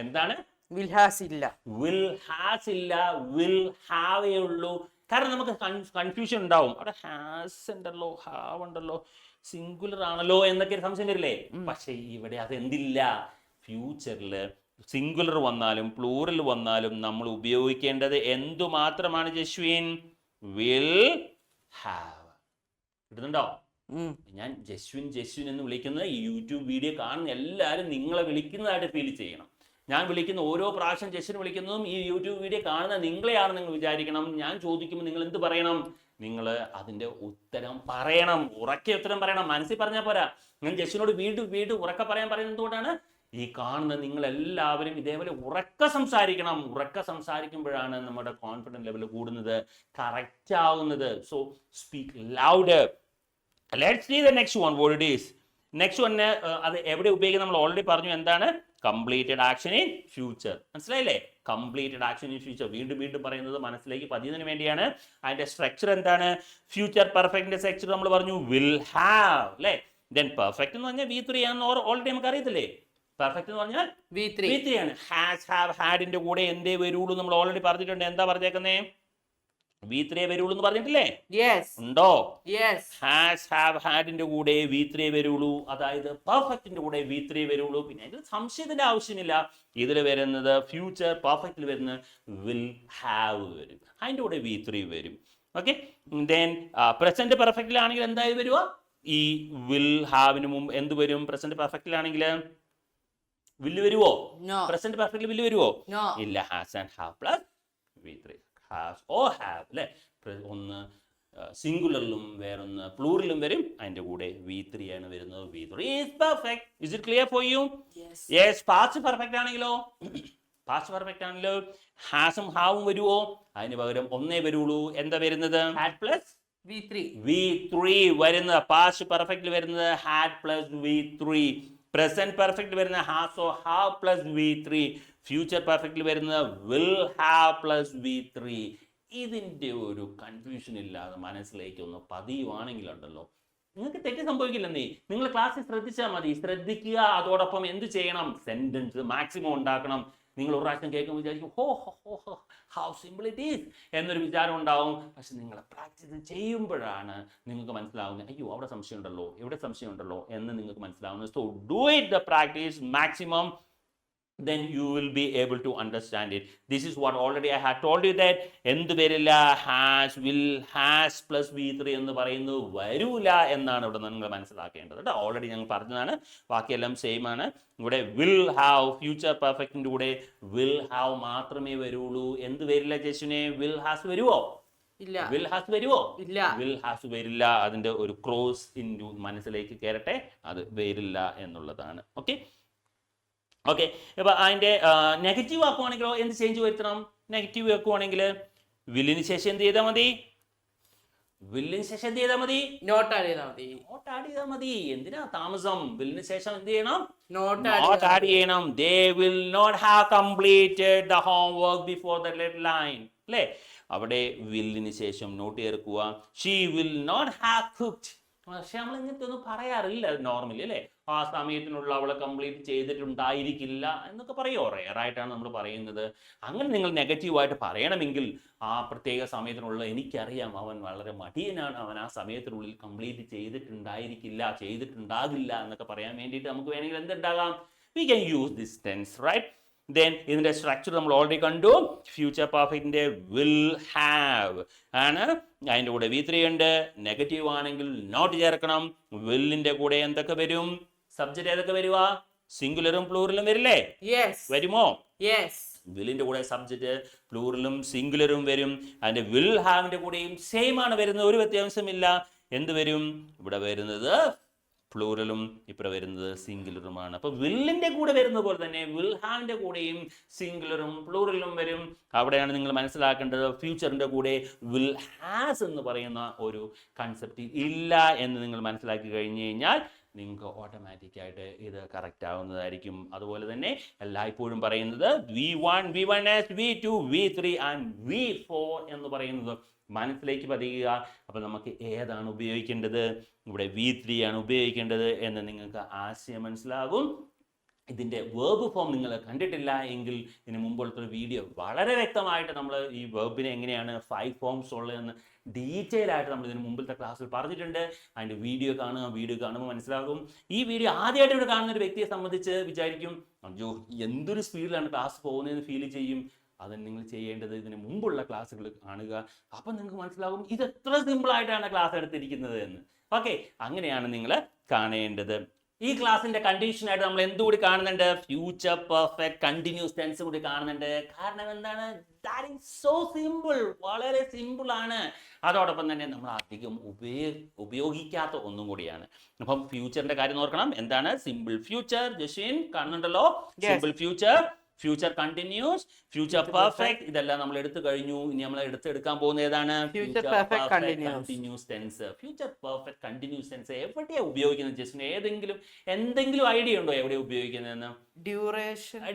എന്താണ്?
വിൽ ഹാസ് ഇല്ല.
വിൽ ഹാസ് ഇല്ല, വിൽ ഹാവേ ഉള്ളൂ. കാരണം നമുക്ക് കൺഫ്യൂഷൻ ഉണ്ടാവും. അവിടെ ഹാസ് ഉണ്ടല്ലോ, ഹാവ് ഉണ്ടല്ലോ, സിംഗുലർ ആണല്ലോ എന്നൊക്കെ ഒരു സംശയം വരില്ലേ? പക്ഷെ ഇവിടെ അതെന്തില്ല. ഫ്യൂച്ചറിൽ സിംഗുലർ വന്നാലും പ്ലൂറൽ വന്നാലും നമ്മൾ ഉപയോഗിക്കേണ്ടത് എന്തു മാത്രമാണ് ജസ്വിൻ? Will have. കിട്ടുന്നുണ്ടോ? ഞാൻ ജസ്വിൻ ജസ്വിൻ എന്ന് വിളിക്കുന്നത് ഈ യൂട്യൂബ് വീഡിയോ കാണുന്ന എല്ലാവരും നിങ്ങളെ വിളിക്കുന്നതായിട്ട് ഫീൽ ചെയ്യണം. ഞാൻ വിളിക്കുന്ന ഓരോ പ്രാവശ്യം ജസ്വിൻ വിളിക്കുന്നതും ഈ യൂട്യൂബ് വീഡിയോ കാണുന്ന നിങ്ങളെയാണ് നിങ്ങൾ വിചാരിക്കണം. ഞാൻ ചോദിക്കുമ്പോൾ നിങ്ങൾ എന്ത് പറയണം? നിങ്ങൾ അതിൻ്റെ ഉത്തരം പറയണം. ഉറക്കെ ഉത്തരം പറയണം. മനസ്സിൽ പറഞ്ഞാൽ പോരാ. ഞാൻ ജസ്വിനോട് വീണ്ടും ഉറക്കെ പറയാൻ പറയുന്നത് എന്തുകൊണ്ടാണ്? ഈ കാണുന്ന നിങ്ങളെല്ലാവരും ഇതേപോലെ ഉറക്കെ സംസാരിക്കണം. ഉറക്കെ സംസാരിക്കുമ്പോഴാണ് നമ്മുടെ കോൺഫിഡൻസ് ലെവൽ കൂടുന്നത്, കറക്റ്റ് ആവുന്നത്. So speak loud. Let's see the next one. What it is next one? അത് എവിടെ ഉപയോഗിക്കുന്നത് നമ്മൾ ഓൾറെഡി പറഞ്ഞു. എന്താണ്? Completed action in future. മനസ്സിലായില്ലേ? കംപ്ലീറ്റഡ് ആക്ഷൻ ഇൻ ഫ്യൂച്ചർ വീണ്ടും പറയുന്നത് മനസ്സിലേക്ക് പതിയുന്നതിന് വേണ്ടിയാണ്. അതിന്റെ സ്ട്രക്ചർ എന്താണ്? ഫ്യൂച്ചർ പെർഫെക്റ്റിന്റെ സ്ട്രക്ചർ നമ്മൾ പറഞ്ഞു വിൽ ഹാവ്, അല്ലേ? ദെൻ പെർഫെക്റ്റ് എന്ന് പറഞ്ഞാൽ V3 ആണെന്ന് ഓൾറെഡി നമുക്ക് അറിയത്തില്ലേ? പെർഫെക്റ്റ് എന്ന് പറഞ്ഞാൽ V3 ആണ്. ഹാസ് ഹാവ് ഹാഡിന്റെ കൂടെ എന്തേ വരുള്ളൂ നമ്മൾ ഓൾറെഡി പറഞ്ഞിട്ടുണ്ട്. എന്താ പറഞ്ഞേക്കുന്നേ? V3 വരുള്ളൂ എന്ന് പറഞ്ഞിട്ടില്ലേ? ഉണ്ടോ? ഹാസ് ഹാവ് ഹാഡിന്റെ കൂടെ V3 വരുള്ളൂ. അതായത് പെർഫെക്റ്റിന്റെ കൂടെ V3 വരുള്ളൂ. പിന്നെ അതിൽ സംശയത്തിന്റെ ആവശ്യമില്ല. ഇതിൽ വരുന്നത് ഫ്യൂച്ചർ പെർഫെക്റ്റിൽ വരുന്നത് വിൽ ഹാവ് വരും. അതിന്റെ കൂടെ V3 വരും. ഓക്കെ. ദെൻ പ്രസന്റ് പെർഫെക്റ്റിലാണെങ്കിൽ എന്തായി വരുക? ഈ വിൽ ഹാവിന് മുമ്പ് എന്ത് വരും? പ്രസന്റ് പെർഫെക്റ്റിലാണെങ്കിൽ വില്ല് വരുവോ? പ്രസന്റ് പെർഫെക്റ്റിൽ വില്ല് വരുവോ? ഇല്ല. Has and have plus V3. Has or have, അല്ലെ? ഒന്ന് സിംഗുലറിലും വേറൊന്ന് പ്ലൂറിലും വരും. അതിന്റെ കൂടെ V3 ആണ് വരുന്നത്. V3 is perfect. Is it clear for you? Yes. Past perfect ആണെങ്കിലോ? പാസ്റ്റ് പെർഫെക്റ്റ് ആണെങ്കിലോ ഹാസും ഹാവും വരുവോ? അതിന് പകരം ഒന്നേ വരുള്ളൂ. എന്താ വരുന്നത്? ഹാഡ് പ്ലസ് V3 വരുന്നത്. പാസ്റ്റ് പെർഫെക്റ്റിൽ വരുന്നത് had plus V3. Present perfect വരുന്ന has or have plus V3. Future പെർഫെക്റ്റിൽ വരുന്നത് വിൽ ഹാവ് പ്ലസ് V3. ഇതിൻ്റെ ഒരു കൺഫ്യൂഷൻ ഇല്ലാതെ മനസ്സിലേക്ക് ഒന്ന് പതിയുവാണെങ്കിലുണ്ടല്ലോ, നിങ്ങൾക്ക് തെറ്റ് സംഭവിക്കില്ലെന്നേ. നിങ്ങൾ ക്ലാസ്സിൽ ശ്രദ്ധിച്ചാൽ മതി. ശ്രദ്ധിക്കുക. അതോടൊപ്പം എന്ത് ചെയ്യണം? സെന്റൻസ് മാക്സിമം ഉണ്ടാക്കണം. നിങ്ങൾ ഒരു പ്രാവശ്യം കേൾക്കുമ്പോൾ വിചാരിക്കും ഹൗ സിമ്പിൾ ഇറ്റ് ഈസ് എന്നൊരു വിചാരം ഉണ്ടാവും. പക്ഷെ നിങ്ങൾ പ്രാക്ടീസ് ചെയ്യുമ്പോഴാണ് നിങ്ങൾക്ക് മനസ്സിലാവുന്നത്, അയ്യോ അവിടെ സംശയമുണ്ടല്ലോ, ഇവിടെ സംശയമുണ്ടല്ലോ എന്ന് നിങ്ങൾക്ക് മനസ്സിലാവുന്നത്. So do it the practice maximum, then you will be able to understand it. This is what already I had told you that എന്ത് വരില്ല? has, will, has plus V3 എന്ന് പറയുന്നത് വരൂല എന്നാണ് ഇവിടെ നിങ്ങൾ മനസ്സിലാക്കേണ്ടത് കേട്ടോ. ഓൾറെഡി ഞങ്ങൾ പറഞ്ഞതാണ്. ബാക്കിയെല്ലാം സെയിം ആണ്. ഇവിടെ will have, ഫ്യൂച്ചർ പെർഫെക്റ്റിന്റെ കൂടെ will have മാത്രമേ വരുള്ളൂ. എന്ത് വരില്ല ജസ്വിനെ? will has വരുവോ? will has വരുവോ? will has വരില്ല. അതിന്റെ ഒരു ക്രോസ് ഇൻറ്റു മനസ്സിലേക്ക് കയറട്ടെ. അത് വരില്ല എന്നുള്ളതാണ്. ഓക്കെ. അപ്പൊ അതിന്റെ നെഗറ്റീവ് ആക്കുവാണെങ്കിലോ എന്ത് ചേഞ്ച് വരുത്തണം? നെഗറ്റീവ് ആക്കുവാണെങ്കിൽ വില്ലിന് ശേഷം എന്ത് ചെയ്താൽ മതി? വില്ലിന് ശേഷം എന്ത് ചെയ്താൽ മതി? നോട്ട് ആഡ് ചെയ്താൽ മതി. എന്തിനാ താമസം? വില്ലിന് ശേഷം എന്ത് ചെയ്യണം? നോട്ട് ആഡ് ചെയ്യണം. They will not have completed the homework before the deadline. അല്ലേ? അവിടെ വില്ലിന് ശേഷം നോട്ട് ചേർക്കുക. She will not have cooked. പക്ഷെ നമ്മൾ ഇങ്ങനത്തെ ഒന്നും പറയാറില്ല നോർമലി, അല്ലേ? ആ സമയത്തിനുള്ള അവളെ കംപ്ലീറ്റ് ചെയ്തിട്ടുണ്ടായിരിക്കില്ല എന്നൊക്കെ പറയുമോ? റെയറായിട്ടാണ് നമ്മൾ പറയുന്നത്. അങ്ങനെ നിങ്ങൾ നെഗറ്റീവായിട്ട് പറയണമെങ്കിൽ ആ പ്രത്യേക സമയത്തിനുള്ള എനിക്കറിയാം അവൻ വളരെ മടിയനാണ്, അവൻ ആ സമയത്തിനുള്ളിൽ കംപ്ലീറ്റ് ചെയ്തിട്ടുണ്ടാകില്ല എന്നൊക്കെ പറയാൻ വേണ്ടിയിട്ട് നമുക്ക് വേണമെങ്കിൽ എന്തുണ്ടാകാം? We can use this tense, right? Then ഇതിന്റെ സ്ട്രക്ചർ നമ്മൾ ഓൾറെഡി കണ്ടു. ഫ്യൂച്ചർ പെർഫെക്റ്റിന്റെ വിൽ ഹാവ് ആണ്. അതിൻ്റെ കൂടെ V3 ഉണ്ട്. നെഗറ്റീവ് ആണെങ്കിൽ നോട്ട് ചേർക്കണം. വില്ലിന്റെ കൂടെ എന്തൊക്കെ വരും? സബ്ജക്റ്റ് ഏതൊക്കെ വരുക? സിംഗുലറും പ്ലൂറലും വരില്ലേ? വരുമോ? വില്ലിന്റെ കൂടെ സബ്ജക്റ്റ് പ്ലൂറലും സിംഗുലറും വരും. അതിന്റെ വിൽ ഹാവിന്റെ കൂടെയും സെയിം ആണ് വരുന്നത്, ഒരു വ്യത്യാസമില്ല. എന്ത് വരും? ഇവിടെ വരുന്നത് പ്ലൂറലും ഇവിടെ വരുന്നത് സിംഗുലറുമാണ്. അപ്പൊ വില്ലിന്റെ കൂടെ വരുന്ന പോലെ തന്നെ വിൽ ഹാവിന്റെ കൂടെയും സിംഗുലറും പ്ലൂറലും വരും. അവിടെയാണ് നിങ്ങൾ മനസ്സിലാക്കേണ്ടത് ഫ്യൂച്ചറിന്റെ കൂടെ വിൽ ഹാസ് എന്ന് പറയുന്ന ഒരു കൺസെപ്റ്റ് ഇല്ല എന്ന് നിങ്ങൾ മനസ്സിലാക്കി കഴിഞ്ഞു കഴിഞ്ഞാൽ നിങ്ങൾക്ക് ഓട്ടോമാറ്റിക്കായിട്ട് ഇത് കറക്റ്റ് ആവുന്നതായിരിക്കും. അതുപോലെ തന്നെ എല്ലായ്പ്പോഴും പറയുന്നത് V1, V1S, V2, V3 and V4 എന്ന് പറയുന്നത് മനസ്സിലേക്ക് പതിയുക. അപ്പം നമുക്ക് ഏതാണ് ഉപയോഗിക്കേണ്ടത്? ഇവിടെ V3 ആണ് ഉപയോഗിക്കേണ്ടത് എന്ന് നിങ്ങൾക്ക് ആശയം മനസ്സിലാകും. ഇതിൻ്റെ വേർബ് ഫോം നിങ്ങൾ കണ്ടിട്ടില്ല എങ്കിൽ ഇതിന് മുമ്പുള്ളൊരു വീഡിയോ വളരെ വ്യക്തമായിട്ട് നമ്മൾ ഈ വേർബിനെ എങ്ങനെയാണ് 5 ഫോംസ് ഉള്ളതെന്ന് ഡീറ്റെയിൽ ആയിട്ട് നമ്മൾ ഇതിന് മുമ്പിലത്തെ ക്ലാസ്സിൽ പറഞ്ഞിട്ടുണ്ട്. അതിൻ്റെ വീഡിയോ കാണുമ്പോൾ മനസ്സിലാകും. ഈ വീഡിയോ ആദ്യമായിട്ട് ഇവിടെ കാണുന്ന ഒരു വ്യക്തിയെ സംബന്ധിച്ച് വിചാരിക്കും, അയ്യോ എന്തൊരു സ്പീഡിലാണ് ക്ലാസ് പോകുന്നതെന്ന് ഫീൽ ചെയ്യും. അത് നിങ്ങൾ ചെയ്യേണ്ടത് ഇതിന് മുമ്പുള്ള ക്ലാസ്സുകൾ കാണുക. അപ്പം നിങ്ങൾക്ക് മനസ്സിലാകും ഇത് എത്ര സിമ്പിളായിട്ടാണ് ക്ലാസ് എടുത്തിരിക്കുന്നത് എന്ന്. ഓക്കെ, അങ്ങനെയാണ് നിങ്ങൾ കാണേണ്ടത്. ഈ ക്ലാസ്സിന്റെ കണ്ടീഷനായിട്ട് നമ്മൾ എന്തുകൂടി കാണുന്നുണ്ട്? ഫ്യൂച്ചർ പെർഫെക്റ്റ് കണ്ടിന്യൂസ് ടെൻസ് കൂടി കാണുന്നുണ്ട്. കാരണം എന്താണ്? ദാറ്റ് ഈസ് സോ സിമ്പിൾ, വളരെ സിമ്പിൾ ആണ്. അതോടൊപ്പം തന്നെ നമ്മൾ അധികം ഉപയോഗിക്കാത്ത ഒന്നും കൂടിയാണ്. അപ്പം ഫ്യൂച്ചറിന്റെ കാര്യം ഓർക്കണം. എന്താണ് സിമ്പിൾ ഫ്യൂച്ചർ? ജസ്വിൻ കാണുന്നുണ്ടല്ലോ. Simple future, future continuous, future perfect, ഇതെല്ലാം നമ്മൾ എടുത്തു കഴിഞ്ഞു. ഇനി നമ്മൾ എടുക്കാൻ പോകുന്ന ഏതാണ്?
Future perfect
continuous tense. Future perfect continuous tense എവിടെയാണ് ഉപയോഗിക്കുന്നത്? ജസ്റ്റ് എന്തെങ്കിലും ഐഡിയ ഉണ്ടോ എവിടെ ഉപയോഗിക്കുന്നതെന്ന്?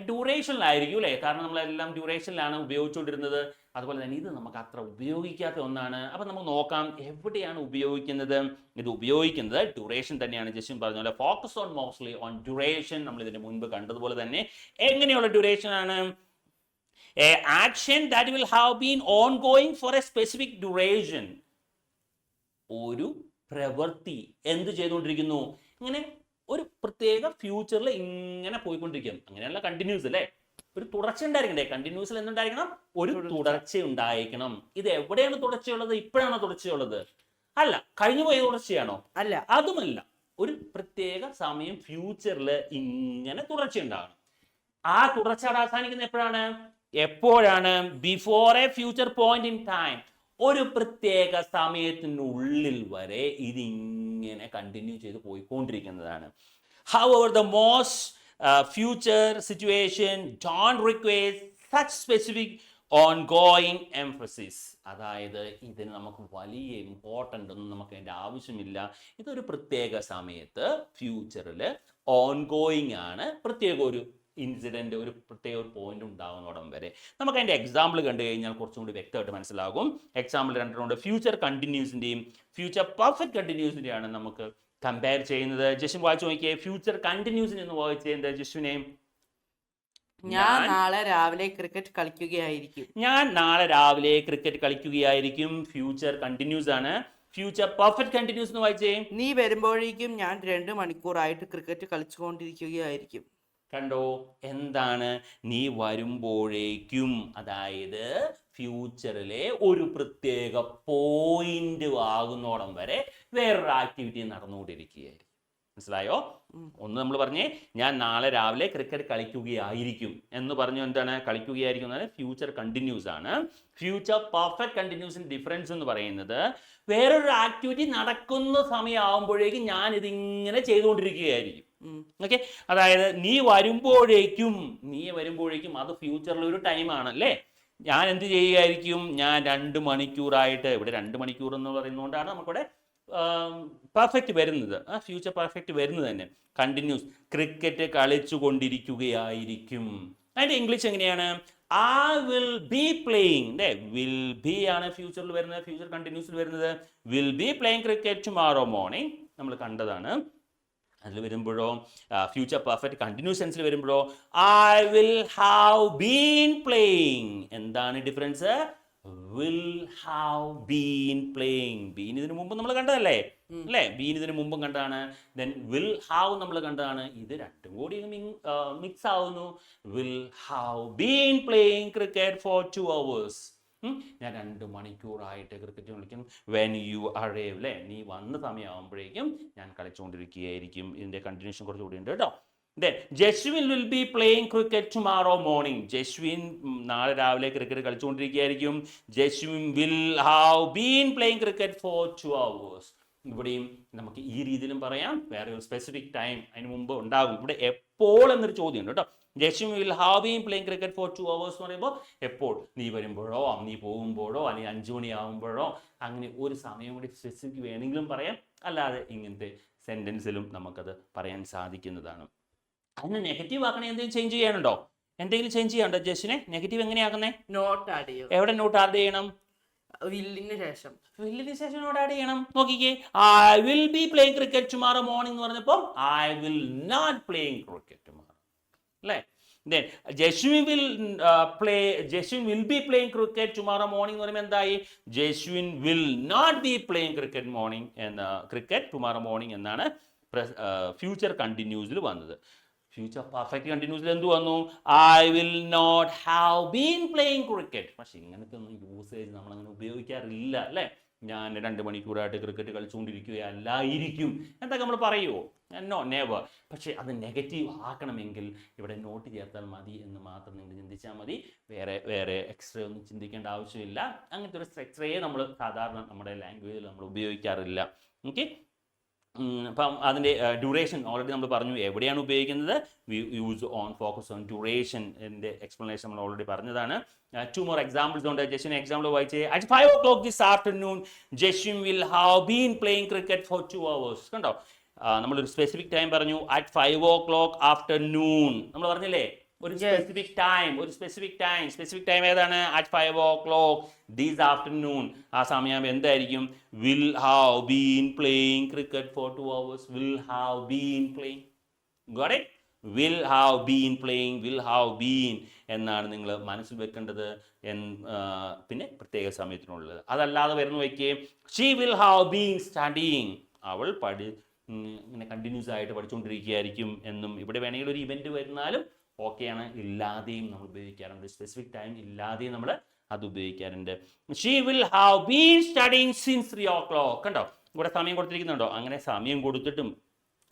ഡ്യൂറേഷനിലായിരിക്കും അല്ലേ? കാരണം നമ്മളെല്ലാം ഡ്യൂറേഷനിലാണ് ഉപയോഗിച്ചുകൊണ്ടിരുന്നത്. അതുപോലെ തന്നെ ഇത് നമുക്ക് അത്ര ഉപയോഗിക്കാത്ത ഒന്നാണ്. അപ്പം നമുക്ക് നോക്കാം എവിടെയാണ് ഉപയോഗിക്കുന്നത്. ഇത് ഉപയോഗിക്കുന്നത് ഡ്യൂറേഷൻ തന്നെയാണ്. ജസ്റ്റ് പറഞ്ഞ പോലെ focus on mostly on duration. നമ്മൾ ഇതിന് മുൻപ് കണ്ടതുപോലെ തന്നെ എങ്ങനെയുള്ള ഡ്യൂറേഷൻ ആണ്? A action that will have been on going for A specific duration. ഒരു പ്രവൃത്തി എന്ത് ചെയ്തുകൊണ്ടിരിക്കുന്നു? ഇങ്ങനെ ഒരു പ്രത്യേക ഫ്യൂച്ചറിൽ ഇങ്ങനെ പോയിക്കൊണ്ടിരിക്കും. അങ്ങനെയുള്ള കണ്ടിന്യൂസ് അല്ലേ? ഒരു തുടർച്ച ഉണ്ടായിരിക്കണ്ടേ? കണ്ടിന്യൂസിൽ എന്തുണ്ടായിരിക്കണം? ഒരു തുടർച്ച ഉണ്ടായിരിക്കണം. ഇത് എവിടെയാണ് തുടർച്ചയുള്ളത്? ഇപ്പോഴാണോ തുടർച്ചയുള്ളത്? അല്ല. കഴിഞ്ഞു പോയ തുടർച്ചയാണോ? അല്ല, അതുമല്ല. ഒരു പ്രത്യേക സമയം ഫ്യൂച്ചറിൽ ഇങ്ങനെ തുടർച്ച ഉണ്ടാകണം. ആ തുടർച്ച അവസാനിക്കുന്നത് എപ്പോഴാണ്? Before A future point in time. ഒരു പ്രത്യേക സമയത്തിനുള്ളിൽ വരെ ഇതിങ്ങനെ കണ്ടിന്യൂ ചെയ്ത് പോയിക്കൊണ്ടിരിക്കുന്നതാണ്. However, the most future situation don't require such specific ongoing emphasis. അതായത് ഇതിന് നമുക്ക് വലിയ ഇമ്പോർട്ടൻ്റ് ഒന്നും നമുക്ക് അതിൻ്റെ ആവശ്യമില്ല. ഇതൊരു പ്രത്യേക സമയത്ത് ഫ്യൂച്ചറിൽ ഓൺഗോയിങ് ആണ്. പ്രത്യേക ഒരു ഇൻസിഡൻറ്റ്, ഒരു പ്രത്യേക ഒരു പോയിന്റ് ഉണ്ടാകുന്നോടം വരെ. നമുക്ക് അതിൻ്റെ എക്സാമ്പിൾ കണ്ടു കഴിഞ്ഞാൽ കുറച്ചും കൂടി വ്യക്തമായിട്ട് മനസ്സിലാകും. എക്സാമ്പിൾ രണ്ടെണ്ണമുണ്ട്. ഫ്യൂച്ചർ കണ്ടിന്യൂസിൻ്റെയും ഫ്യൂച്ചർ പെർഫെക്റ്റ് കണ്ടിന്യൂസിൻ്റെയാണ് നമുക്ക് കമ്പയർ ചെയ്യുന്നത്. ജസ്വിൻ വായിച്ചു നോക്കിയേ. ഫ്യൂച്ചർ കണ്ടിന്യൂസിന് എന്ന് വായിച്ചേ എന്താ ജസ്വിനെ?
ഞാൻ നാളെ രാവിലെ ക്രിക്കറ്റ് കളിക്കുകയായിരിക്കും.
ഞാൻ നാളെ രാവിലെ ക്രിക്കറ്റ് കളിക്കുകയായിരിക്കും. ഫ്യൂച്ചർ കണ്ടിന്യൂസ് ആണ്. ഫ്യൂച്ചർ പെർഫെക്റ്റ് കണ്ടിന്യൂസ് എന്ന് വായിച്ചേ.
നീ വരുമ്പോഴേക്കും ഞാൻ 2 മണിക്കൂറായിട്ട് ക്രിക്കറ്റ് കളിച്ചുകൊണ്ടിരിക്കുകയായിരിക്കും.
കണ്ടോ? എന്താണ്? നീ വരുമ്പോഴേക്കും, അതായത് ഫ്യൂച്ചറിലെ ഒരു പ്രത്യേക പോയിന്റ് ആകുന്നോടം വരെ വേറൊരു ആക്ടിവിറ്റി നടന്നുകൊണ്ടിരിക്കുകയായിരിക്കും. മനസ്സിലായോ? ഒന്ന് നമ്മൾ പറഞ്ഞേ, ഞാൻ നാളെ രാവിലെ ക്രിക്കറ്റ് കളിക്കുകയായിരിക്കും എന്ന് പറഞ്ഞു. എന്താണ് കളിക്കുകയായിരിക്കും? ഫ്യൂച്ചർ കണ്ടിന്യൂസ് ആണ്. ഫ്യൂച്ചർ പെർഫെക്റ്റ് കണ്ടിന്യൂസിന് ഡിഫറൻസ് എന്ന് പറയുന്നത് വേറൊരു ആക്ടിവിറ്റി നടക്കുന്ന സമയമാകുമ്പോഴേക്കും ഞാൻ ഇതിങ്ങനെ ചെയ്തുകൊണ്ടിരിക്കുകയായിരിക്കും. ഓക്കെ, അതായത് നീ വരുമ്പോഴേക്കും അത് ഫ്യൂച്ചറിൽ ഒരു ടൈമാണ് അല്ലേ? ഞാൻ എന്ത് ചെയ്യുകയായിരിക്കും? ഞാൻ 2 മണിക്കൂറായിട്ട്, ഇവിടെ 2 മണിക്കൂർ എന്ന് പറയുന്നതുകൊണ്ടാണ് നമുക്കിവിടെ പെർഫെക്റ്റ് വരുന്നത്, ഫ്യൂച്ചർ പെർഫെക്റ്റ് വരുന്നത് തന്നെ കണ്ടിന്യൂസ് ക്രിക്കറ്റ് കളിച്ചു കൊണ്ടിരിക്കുകയായിരിക്കും. അതിൻ്റെ ഇംഗ്ലീഷ് എങ്ങനെയാണ്? I will be playing. അല്ലേ, വിൽ ബി ആണ് ഫ്യൂച്ചറിൽ വരുന്നത്, ഫ്യൂച്ചർ കണ്ടിന്യൂസിൽ വരുന്നത്. Will be playing cricket tomorrow morning നമ്മൾ കണ്ടതാണ്. അതിൽ വരുമ്പോഴോ ഫ്യൂച്ചർ പെർഫെക്റ്റ് കണ്ടിന്യൂസ് ടെൻസിൽ വരുമ്പോഴോ I will have been playing. എന്താണ് difference? Will have been playing. Been ഇതിനു മുമ്പ് നമ്മൾ കണ്ടതല്ലേ, അല്ലേ? ബീൻ ഇതിനു മുമ്പും കണ്ടതാണ്. ദെൻ വിൽ ഹാവ് നമ്മൾ കണ്ടതാണ്. ഇത് രണ്ടും കൂടി മിക്സ് ആവുന്നു. Will have been playing cricket for 2 hours. ഞാൻ 2 മണിക്കൂറായിട്ട് ക്രിക്കറ്റ് കളിക്കും. വെൻ യു അറൈവ്, അല്ലേ, നീ വന്ന സമയമാകുമ്പോഴേക്കും ഞാൻ കളിച്ചുകൊണ്ടിരിക്കുകയായിരിക്കും. ഇതിൻ്റെ കണ്ടിന്യൂഷൻ കുറച്ചുകൂടി ഉണ്ട് കേട്ടോ. Jaswin will be playing cricket tomorrow morning. Jaswin നാളെ രാവിലെ ക്രിക്കറ്റ് കളിച്ചുകൊണ്ടിരിക്കുകയായിരിക്കും. Jaswin will have been playing cricket for 2 hours. ഇവിടെയും നമുക്ക് ഈ രീതിയിലും പറയാം, വേറെ ഒരു സ്പെസിഫിക് ടൈം അതിന് മുമ്പ് ഉണ്ടാകും. ഇവിടെ എപ്പോൾ എന്നൊരു ചോദ്യം ഉണ്ട് കേട്ടോ. Jaswin will have been playing cricket for 2 hours എന്ന് പറയുമ്പോൾ എപ്പോൾ, നീ വരുമ്പോഴോ നീ പോകുമ്പോഴോ അല്ലെങ്കിൽ 5 മണിയാകുമ്പോഴോ, അങ്ങനെ ഒരു സമയം കൂടി സ്പെസിഫിക് വേണമെങ്കിലും പറയാം. അല്ലാതെ ഇങ്ങനത്തെ സെൻറ്റൻസിലും നമുക്കത് പറയാൻ സാധിക്കുന്നതാണ്. അതിന് നെഗറ്റീവ് ആക്കണേ എന്തെങ്കിലും ചേഞ്ച് ചെയ്യാനുണ്ടോ? എന്തെങ്കിലും ചേഞ്ച് ചെയ്യാനുണ്ടോ ജസ്റ്റിനെ? നെഗറ്റീവ് എങ്ങനെയാക്കുന്നേ?
നോട്ട് ആഡ് ചെയ്യും.
എവിടെ നോട്ട് ആഡ് ചെയ്യണം?
വില്ലിന് ശേഷം.
വില്ലിന് ശേഷം നോട്ട് ആഡ് ചെയ്യണം. നോക്കിക്കേ, I will be playing cricket tomorrow morning എന്ന് പറഞ്ഞപ്പോൾ I will not playing cricket tomorrow, അല്ലേ? Then Jeshwin will be playing cricket tomorrow morning എന്ന് പറയുമ്പോൾ എന്തായി? Jeshwin will not be playing cricket tomorrow morning എന്നാണ് ഫ്യൂച്ചർ കണ്ടിന്യൂസിൽ വന്നത്. ഫ്യൂച്ചർ പെർഫെക്റ്റ് കണ്ടിന്യൂസിൽ എന്ത് വന്നു? I will not have been playing cricket. പക്ഷെ ഇങ്ങനത്തെ ഒന്നും യൂസേജ് നമ്മളങ്ങനെ ഉപയോഗിക്കാറില്ല, അല്ലേ? ഞാൻ 2 മണിക്കൂറായിട്ട് ക്രിക്കറ്റ് കളിച്ചുകൊണ്ടിരിക്കുകയല്ലായിരിക്കും എന്നൊക്കെ നമ്മൾ പറയുമോ? No, never. പക്ഷേ അത് നെഗറ്റീവ് ആക്കണമെങ്കിൽ ഇവിടെ നോട്ട് ചേർത്താൽ മതി എന്ന് മാത്രം നിങ്ങൾ ചിന്തിച്ചാൽ മതി. വേറെ എക്സ്ട്രാ ഒന്നും ചിന്തിക്കേണ്ട ആവശ്യമില്ല. അങ്ങനത്തെ ഒരു സ്ട്രക്ചറേ നമ്മൾ സാധാരണ നമ്മുടെ ലാംഗ്വേജിൽ നമ്മൾ ഉപയോഗിക്കാറില്ല. ഓക്കെ, അപ്പം അതിൻ്റെ ഡ്യൂറേഷൻ ഓൾറെഡി നമ്മൾ പറഞ്ഞു എവിടെയാണ് ഉപയോഗിക്കുന്നത്. We use on focus on duration എൻ്റെ എക്സ്പ്ലനേഷൻ നമ്മൾ ഓൾറെഡി പറഞ്ഞതാണ്. 2 more examples ഉണ്ട്. ജസ്വിൻ എക്സാമ്പിൾ വായിച്ചേ. At 5 o'clock this afternoon, Jeshwin will have been playing cricket for 2 hours. കണ്ടോ, നമ്മളൊരു സ്പെസിഫിക് ടൈം പറഞ്ഞു. At 5 o'clock afternoon നമ്മൾ പറഞ്ഞില്ലേ, ഒരു സ്പെസിഫിക് ടൈം ഏതാണ്? At 5 o'clock this afternoon. ആ സമയം എന്തായിരിക്കും? Will have been playing cricket for 2 hours. Will have been playing. Got it? Will have been playing, will have been എന്നാണ് നിങ്ങൾ മനസ്സിൽ വെക്കേണ്ടത്. പിന്നെ പ്രത്യേക സമയത്തിനുള്ളത്. അതല്ലാതെ വരുന്ന വയ്ക്കേ she will have been studying. അവൾ ഇങ്ങനെ കണ്ടിന്യൂസ് ആയിട്ട് പഠിച്ചുകൊണ്ടിരിക്കുകയായിരിക്കും എന്നും. ഇവിടെ വേണമെങ്കിൽ ഒരു ഇവന്റ് വരുന്നാലും ഓക്കെയാണ്. ഇല്ലാതെയും നമ്മൾ ഉപയോഗിക്കാറുണ്ട്. സ്പെസിഫിക് ടൈം ഇല്ലാതെയും നമ്മൾ അത് ഉപയോഗിക്കാറുണ്ട്. She will have been studying since 3 o'clock. കണ്ടോ, ഇവിടെ സമയം കൊടുത്തിരിക്കുന്നുണ്ടോ? അങ്ങനെ സമയം കൊടുത്തിട്ടും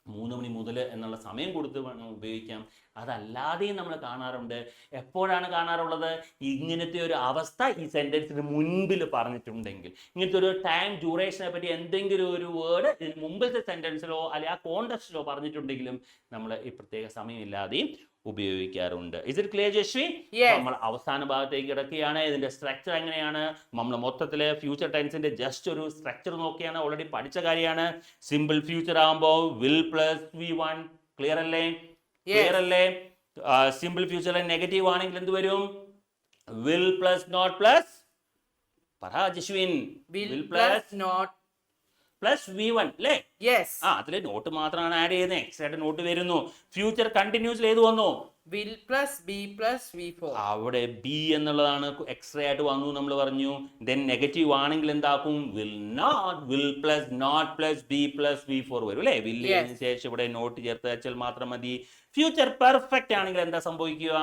3 മണി മുതൽ എന്നുള്ള സമയം കൊടുത്ത് വേണം ഉപയോഗിക്കാം. അതല്ലാതെയും നമ്മൾ കാണാറുണ്ട്. എപ്പോഴാണ് കാണാറുള്ളത്? ഇങ്ങനത്തെ ഒരു അവസ്ഥ ഈ സെൻറ്റൻസിന് മുൻപിൽ പറഞ്ഞിട്ടുണ്ടെങ്കിൽ, ഇങ്ങനത്തെ ഒരു ടൈം ഡ്യൂറേഷനെ പറ്റി എന്തെങ്കിലും ഒരു വേർഡ് ഇതിന് മുമ്പിലത്തെ സെൻറ്റൻസിലോ അല്ലെങ്കിൽ ആ കോണ്ടെക്സ്റ്റിലോ പറഞ്ഞിട്ടുണ്ടെങ്കിലും നമ്മൾ ഈ പ്രത്യേക സമയമില്ലാതെയും ഉപയോഗിക്കാറുണ്ട്. Is it clear Jaswin? നമ്മൾ അവസാന ഭാഗത്തേക്ക് കിടക്കുകയാണ്. ഇതിന്റെ സ്ട്രക്ചർ എങ്ങനെയാണ്? നമ്മൾ മൊത്തത്തില് ഫ്യൂച്ചർ ടെൻസിന്റെ ജസ്റ്റ് ഒരു സ്ട്രക്ചർ നോക്കിയാണ്, ഓൾറെഡി പഠിച്ച കാര്യമാണ്. സിമ്പിൾ ഫ്യൂച്ചർ ആകുമ്പോൾ വിൽ പ്ലസ് V1. ക്ലിയർ അല്ലേ? സിമ്പിൾ ഫ്യൂച്ചറിൽ നെഗറ്റീവ് ആണെങ്കിൽ എന്ത് വരും? വിൽ പ്ലസ് നോട്ട് പ്ലസ് പറ Jaswin. Will plus not plus V1 അല്ലേ? അതിൽ നോട്ട് മാത്രമാണ് ആഡ് ചെയ്യുന്നത്. എക്സ്ട്രാ ആയിട്ട് നോട്ട് വരുന്നു. ഫ്യൂച്ചർ കണ്ടിന്യൂസിൽ ഏത് വന്നു?
Will plus be plus V4.
അവിടെ ബി എന്നുള്ളതാണ് എക്സ്ട്രാ ആയിട്ട് വന്നു നമ്മൾ പറഞ്ഞു. ദെൻ നെഗറ്റീവ് ആണെങ്കിൽ എന്താക്കും? Will plus not plus be plus V4 വരും അല്ലേ? വില്ലിന് ശേഷം ഇവിടെ നോട്ട് ചേർത്ത് വെച്ചാൽ മാത്രം മതി. ഫ്യൂച്ചർ പെർഫെക്റ്റ് ആണെങ്കിൽ എന്താ സംഭവിക്കുക?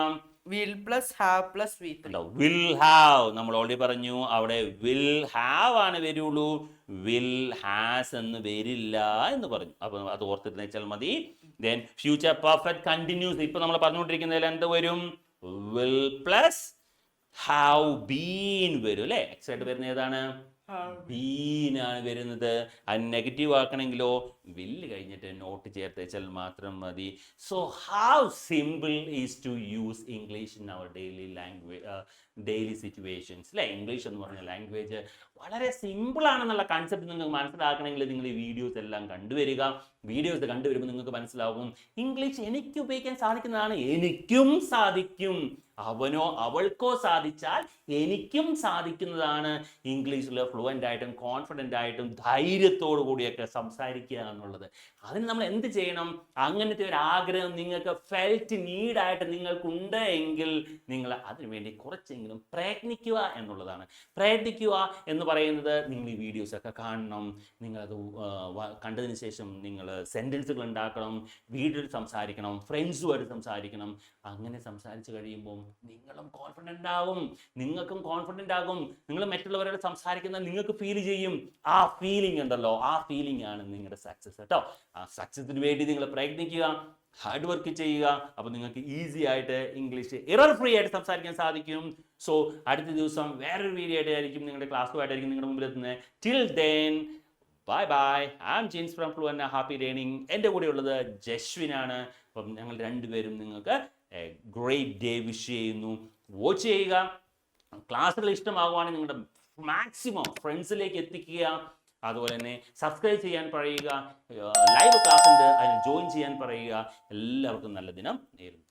Will plus have plus V3.
Will have നമ്മൾ ഓൾറെഡി പറഞ്ഞു. അവിടെ വിൽ ഹാവ് ആണ് വരുള്ളൂ, വിൽ ഹാസ് എന്ന് വരില്ല എന്ന് പറഞ്ഞു. അപ്പൊ അത് ഓർത്തിരുന്ന് വെച്ചാൽ മതി. ദെൻ ഫ്യൂച്ചർ പെർഫെക്റ്റ് കണ്ടിന്യൂസ് ഇപ്പൊ നമ്മൾ പറഞ്ഞുകൊണ്ടിരിക്കുന്നതിൽ എന്ത് വരും? വിൽ പ്ലസ് ഹാവ് ബീൻ വരും അല്ലെ? എക്സ് ആയിട്ട് വരുന്ന ഏതാണ്? ബീൻ ആണ് വരുന്നത്. അത് നെഗറ്റീവ് ആക്കണമെങ്കിലോ വില്ല് കഴിഞ്ഞിട്ട് നോട്ട് ചേർത്ത് വെച്ചാൽ മാത്രം മതി. So how simple is to use English in our daily situations അല്ലേ. ഇംഗ്ലീഷ് എന്ന് പറഞ്ഞ ലാംഗ്വേജ് വളരെ സിമ്പിൾ ആണെന്നുള്ള കൺസെപ്റ്റ് നിങ്ങൾക്ക് മനസ്സിലാക്കണമെങ്കിൽ നിങ്ങൾ ഈ വീഡിയോസ് എല്ലാം കണ്ടുവരിക. വീഡിയോസ് കണ്ടുവരുമ്പോൾ നിങ്ങൾക്ക് മനസ്സിലാവും ഇംഗ്ലീഷ് എനിക്ക് ഉപയോഗിക്കാൻ സാധിക്കുന്നതാണ്, എനിക്കും സാധിക്കും. അവനോ അവൾക്കോ സാധിച്ചാൽ എനിക്കും സാധിക്കുന്നതാണ് ഇംഗ്ലീഷിൽ ഫ്ലുവൻ്റ് ആയിട്ടും കോൺഫിഡൻ്റ് ആയിട്ടും ധൈര്യത്തോടു കൂടിയൊക്കെ സംസാരിക്കുക എന്നുള്ളത്. അതിന് നമ്മൾ എന്ത് ചെയ്യണം? അങ്ങനത്തെ ഒരു ആഗ്രഹം നിങ്ങൾക്ക് ഫെൽറ്റ് നീഡായിട്ട് നിങ്ങൾക്കുണ്ട് എങ്കിൽ നിങ്ങൾ അതിനുവേണ്ടി കുറച്ചെങ്കിലും പ്രയത്നിക്കുക എന്നുള്ളതാണ്. പ്രയത്നിക്കുക എന്ന് പറയുന്നത് നിങ്ങൾ ഈ വീഡിയോസൊക്കെ കാണണം, നിങ്ങളത് കണ്ടതിന് ശേഷം നിങ്ങൾ സെൻറ്റൻസുകൾ ഉണ്ടാക്കണം, വീട്ടിൽ സംസാരിക്കണം, ഫ്രണ്ട്സുമായിട്ട് സംസാരിക്കണം. അങ്ങനെ സംസാരിച്ച് കഴിയുമ്പോൾ നിങ്ങളും കോൺഫിഡൻ്റ് ആകും, നിങ്ങൾക്കും കോൺഫിഡൻ്റ് ആകും. നിങ്ങൾ മറ്റുള്ളവരോട് സംസാരിക്കുന്ന നിങ്ങൾക്ക് ഫീൽ ചെയ്യും. ആ ഫീലിംഗ് ഉണ്ടല്ലോ, ആ ഫീലിംഗ് ആണ് നിങ്ങളുടെ സക്സസ് കേട്ടോ. ആ സക്സസിന് വേണ്ടി നിങ്ങൾ പ്രയത്നിക്കുക, ഹാർഡ് വർക്ക് ചെയ്യുക. അപ്പോൾ നിങ്ങൾക്ക് ഈസി ആയിട്ട് ഇംഗ്ലീഷ് എറർ ഫ്രീ ആയിട്ട് സംസാരിക്കാൻ സാധിക്കും. സോ അടുത്ത ദിവസം വേറൊരു വീഡിയോ ആയിട്ടായിരിക്കും നിങ്ങളുടെ ക്ലാസ്സുമായിട്ടായിരിക്കും നിങ്ങളുടെ മുമ്പിൽ എത്തുന്നത്. Till then bye bye. I am Jins from Fluent Happy Learning. എൻ്റെ കൂടെ ഉള്ളത് ജശ്വിനാണ്. അപ്പം ഞങ്ങൾ രണ്ടുപേരും നിങ്ങൾക്ക് ഗ്രേറ്റ് ഡേ വിഷ് ചെയ്യുന്നു. വാച്ച് ചെയ്യുക. ക്ലാസ്സുകൾ ഇഷ്ടമാകുവാണെങ്കിൽ നിങ്ങളുടെ മാക്സിമം ഫ്രണ്ട്സിലേക്ക് എത്തിക്കുക. അതുപോലെ തന്നെ സബ്സ്ക്രൈബ് ചെയ്യാൻ പറയുക. ലൈവ് ക്ലാസ് ഉണ്ട്, അതിന് ജോയിൻ ചെയ്യാൻ പറയുക. എല്ലാവർക്കും നല്ല ദിനം നേരുന്നു.